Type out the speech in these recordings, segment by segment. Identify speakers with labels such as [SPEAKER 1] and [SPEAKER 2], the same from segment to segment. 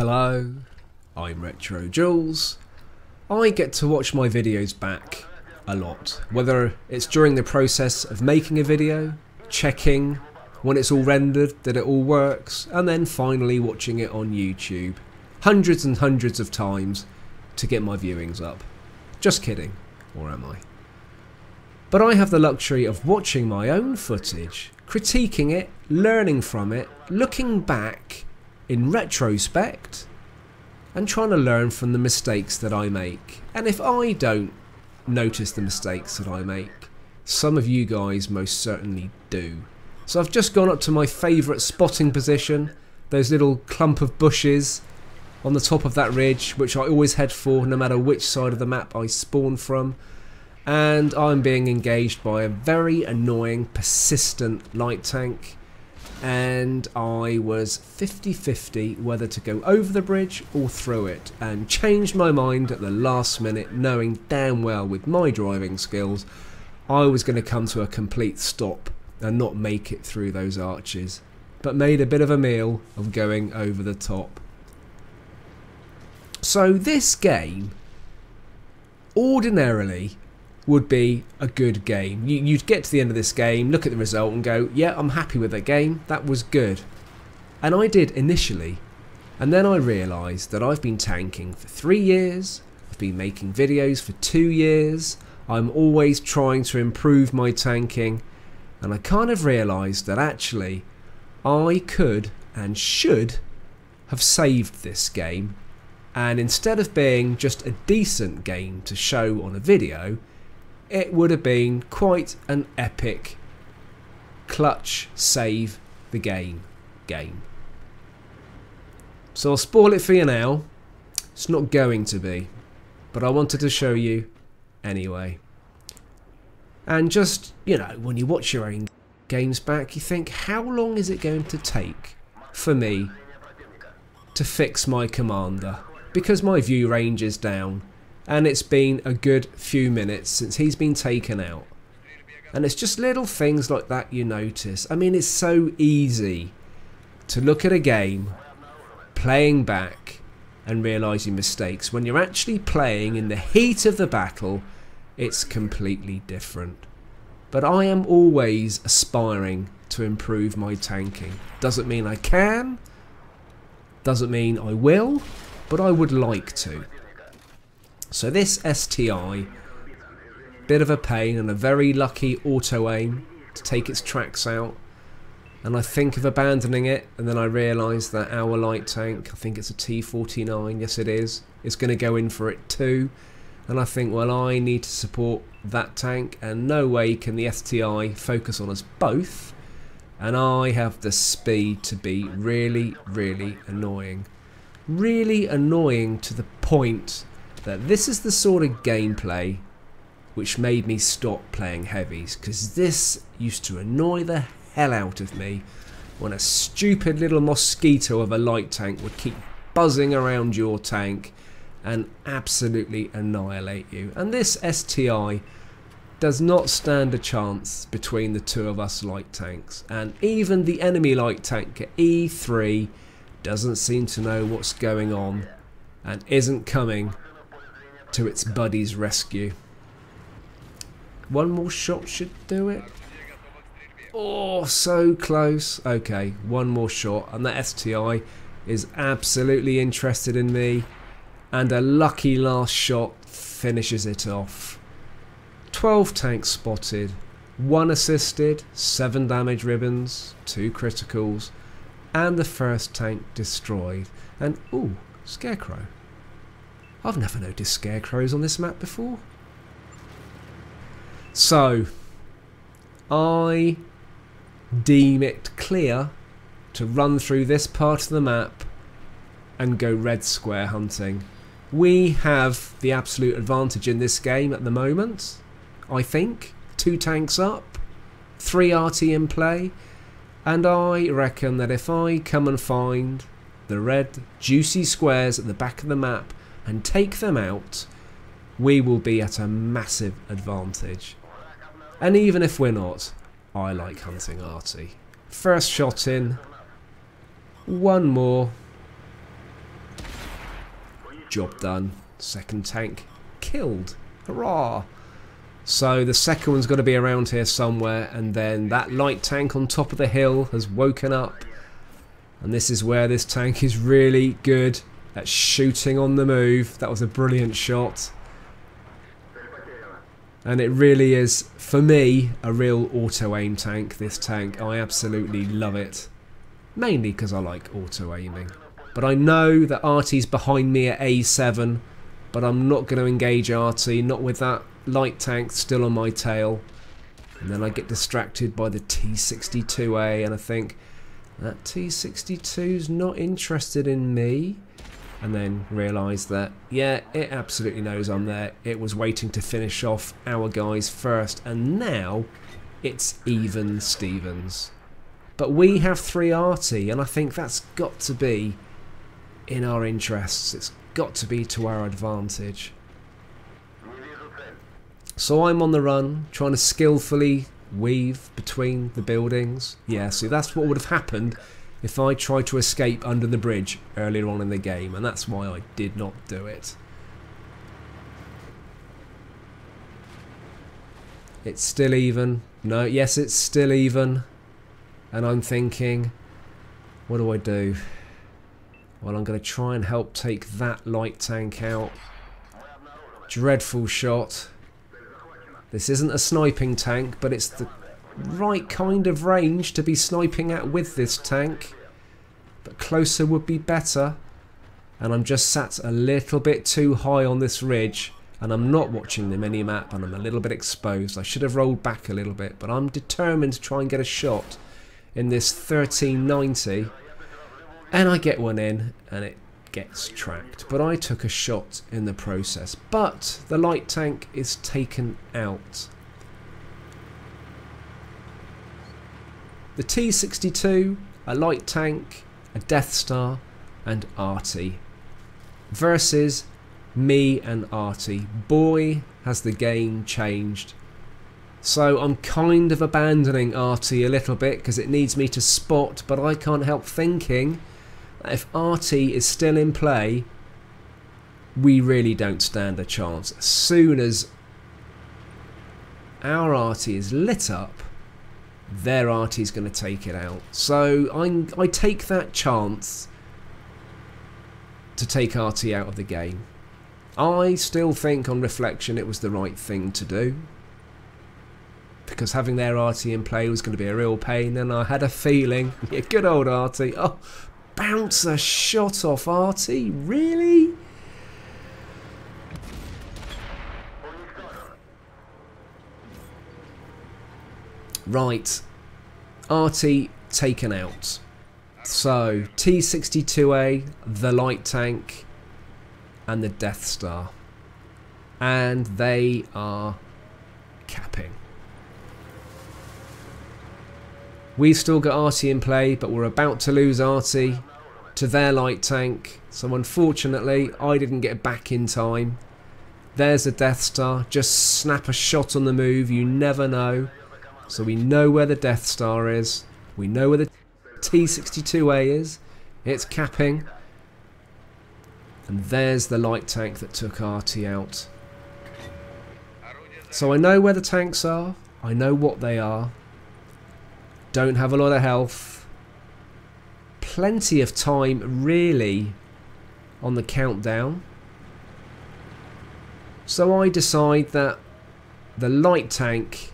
[SPEAKER 1] Hello, I'm RetroJules. I get to watch my videos back a lot, whether it's during the process of making a video, checking when it's all rendered that it all works, and then finally watching it on YouTube hundreds and hundreds of times to get my viewings up. Just kidding, or am I? But I have the luxury of watching my own footage, critiquing it, learning from it, looking back in retrospect and trying to learn from the mistakes that I make. And if I don't notice the mistakes that I make, some of you guys most certainly do. So I've just gone up to my favourite spotting position, those little clump of bushes on the top of that ridge, which I always head for no matter which side of the map I spawn from. And I'm being engaged by a very annoying, persistent light tank. And I was 50-50 whether to go over the bridge or through it, and changed my mind at the last minute, knowing damn well with my driving skills I was going to come to a complete stop and not make it through those arches, but made a bit of a meal of going over the top. So this game ordinarily would be a good game. You'd get to the end of this game, look at the result and go, yeah, I'm happy with that game, that was good. And I did initially, and then I realised that I've been tanking for 3 years, I've been making videos for 2 years, I'm always trying to improve my tanking, and I kind of realised that actually I could and should have saved this game, and instead of being just a decent game to show on a video, it would have been quite an epic clutch save the game. So I'll spoil it for you now. It's not going to be, but I wanted to show you anyway. And just, you know, when you watch your own games back, you think, how long is it going to take for me to fix my commander? Because my view range is down. And it's been a good few minutes since he's been taken out. And it's just little things like that you notice. I mean, it's so easy to look at a game, playing back, and realising mistakes. When you're actually playing in the heat of the battle, it's completely different. But I am always aspiring to improve my tanking. Doesn't mean I can, doesn't mean I will, but I would like to. So this STI, bit of a pain and a very lucky auto aim to take its tracks out, and I think of abandoning it, and then I realise that our light tank, I think it's a T49, yes it is going to go in for it too, and I think, well, I need to support that tank and no way can the STI focus on us both, and I have the speed to be really, really annoying. Really annoying to the point that this is the sort of gameplay which made me stop playing heavies, because this used to annoy the hell out of me when a stupid little mosquito of a light tank would keep buzzing around your tank and absolutely annihilate you. And this STI does not stand a chance between the two of us light tanks, and even the enemy light tank at E3 doesn't seem to know what's going on and isn't coming to its buddy's rescue. One more shot should do it. Oh, so close. Okay, one more shot and that STI is absolutely interested in me, and a lucky last shot finishes it off. 12 tanks spotted, 1 assisted, 7 damage ribbons, 2 criticals, and the first tank destroyed. And ooh, Scarecrow. I've never noticed scarecrows on this map before. So, I deem it clear to run through this part of the map and go red square hunting. We have the absolute advantage in this game at the moment, I think. 2 tanks up, 3 RT in play, and I reckon that if I come and find the red juicy squares at the back of the map and take them out, we will be at a massive advantage. And even if we're not, I like hunting arty. First shot in, one more, Job done. Second tank killed. Hurrah! So the second one's got to be around here somewhere, and then that light tank on top of the hill has woken up. And this is where this tank is really good at shooting on the move. That was a brilliant shot. And it really is, for me, a real auto-aim tank, this tank. I absolutely love it. Mainly because I like auto-aiming. But I know that Artie's behind me at A7, but I'm not going to engage Artie, not with that light tank still on my tail. And then I get distracted by the T62A, and I think, that T62's not interested in me. And then realise that, yeah, it absolutely knows I'm there. It was waiting to finish off our guys first, and now it's even Stevens. But we have 3 Artie, and I think that's got to be in our interests. It's got to be to our advantage. So I'm on the run, trying to skillfully weave between the buildings. Yeah, see, that's what would have happened if I tried to escape under the bridge earlier on in the game, and that's why I did not do it. It's still even. No, yes, it's still even. And I'm thinking, what do I do? Well, I'm going to try and help take that light tank out. Dreadful shot. This isn't a sniping tank, but it's the right kind of range to be sniping at with this tank, but closer would be better. And I'm just sat a little bit too high on this ridge, and I'm not watching the mini-map, and I'm a little bit exposed. I should have rolled back a little bit, but I'm determined to try and get a shot in this 1390, and I get one in, and it gets tracked. But I took a shot in the process, but the light tank is taken out. The T62, a light tank, a Death Star, and Artie. Versus me and Artie. Boy, has the game changed. So I'm kind of abandoning Artie a little bit because it needs me to spot, but I can't help thinking that if Artie is still in play, we really don't stand a chance. As soon as our Artie is lit up, their Artie's going to take it out. So I take that chance to take Artie out of the game. I still think on reflection it was the right thing to do, because having their Artie in play was going to be a real pain, and I had a feeling, yeah, good old Artie, oh, bounce a shot off Artie, really? Right, Artie taken out. So, T62A, the light tank, and the Death Star. And they are capping. We've still got Artie in play, but we're about to lose Artie to their light tank. So unfortunately, I didn't get back in time. There's a Death Star. Just snap a shot on the move. You never know. So we know where the Death Star is. We know where the T62A is. It's capping. And there's the light tank that took Artie out. So I know where the tanks are. I know what they are. Don't have a lot of health. Plenty of time, really, on the countdown. So I decide that the light tank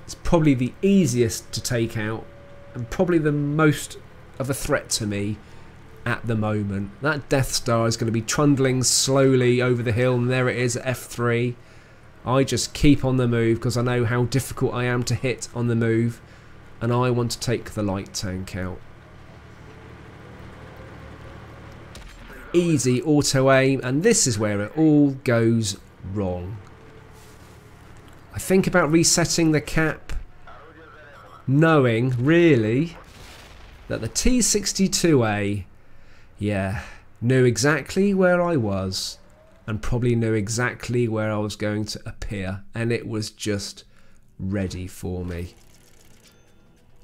[SPEAKER 1] is probably the easiest to take out and probably the most of a threat to me at the moment. That Death Star is going to be trundling slowly over the hill, and there it is at F3. I just keep on the move because I know how difficult I am to hit on the move, and I want to take the light tank out. Easy auto aim, and this is where it all goes wrong. I think about resetting the cap, knowing really that the T62A, yeah, knew exactly where I was and probably knew exactly where I was going to appear, and it was just ready for me.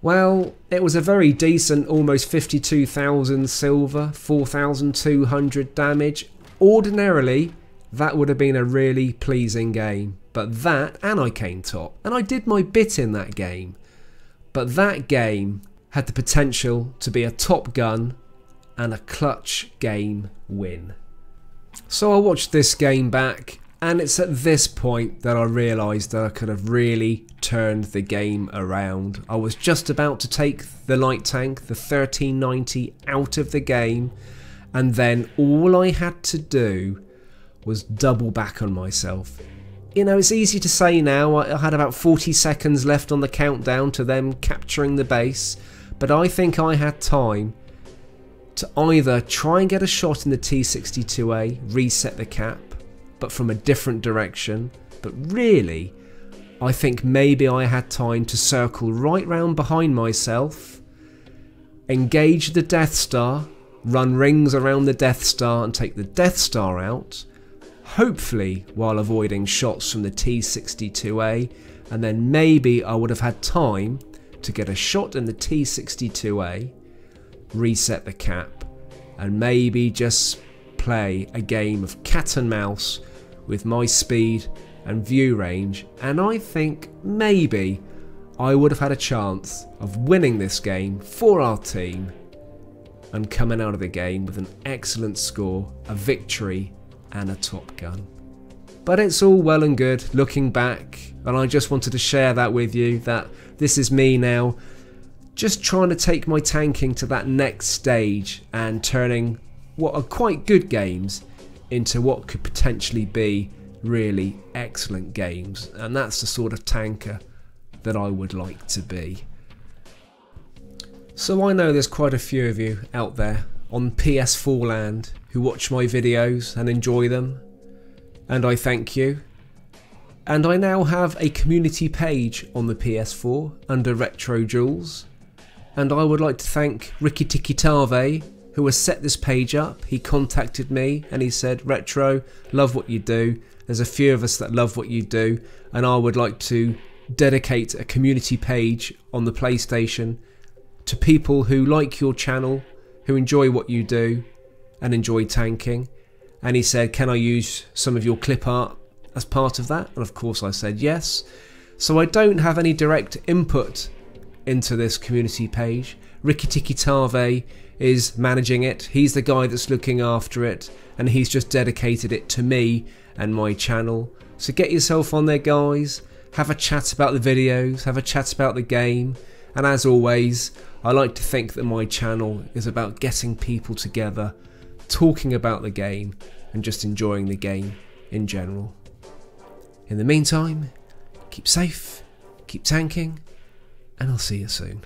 [SPEAKER 1] Well, it was a very decent, almost 52,000 silver, 4,200 damage. Ordinarily, that would have been a really pleasing game. But that, and I came top. And I did my bit in that game. But that game had the potential to be a top gun and a clutch game win. So I watched this game back, and it's at this point that I realised that I could have really turned the game around. I was just about to take the light tank, the 1390, out of the game, and then all I had to do was double back on myself. You know, it's easy to say now. I had about 40 seconds left on the countdown to them capturing the base, but I think I had time to either try and get a shot in the T-62A, reset the cap, but from a different direction. But really, I think maybe I had time to circle right round behind myself, engage the Death Star, run rings around the Death Star and take the Death Star out, hopefully while avoiding shots from the T-62A, and then maybe I would have had time to get a shot in the T-62A, reset the cap, and maybe just play a game of cat and mouse with my speed and view range, and I think maybe I would have had a chance of winning this game for our team and coming out of the game with an excellent score, a victory and a top gun. But it's all well and good looking back, and I just wanted to share that with you, that this is me now just trying to take my tanking to that next stage and turning what are quite good games into what could potentially be really excellent games, and that's the sort of tanker that I would like to be. So I know there's quite a few of you out there on PS4 land who watch my videos and enjoy them, and I thank you. And I now have a community page on the PS4 under RetroJules, and I would like to thank Ricky Tikitave, who has set this page up. He contacted me and he said, "Retro, love what you do. There's a few of us that love what you do, and I would like to dedicate a community page on the PlayStation to people who like your channel, who enjoy what you do and enjoy tanking." And he said, "Can I use some of your clip art as part of that?" And of course I said yes. So I don't have any direct input into this community page. Ricky Tikitave is managing it. He's the guy that's looking after it, and he's just dedicated it to me and my channel. So get yourself on there, guys. Have a chat about the videos, have a chat about the game, and as always, I like to think that my channel is about getting people together, talking about the game, and just enjoying the game in general. In the meantime, keep safe, keep tanking, and I'll see you soon.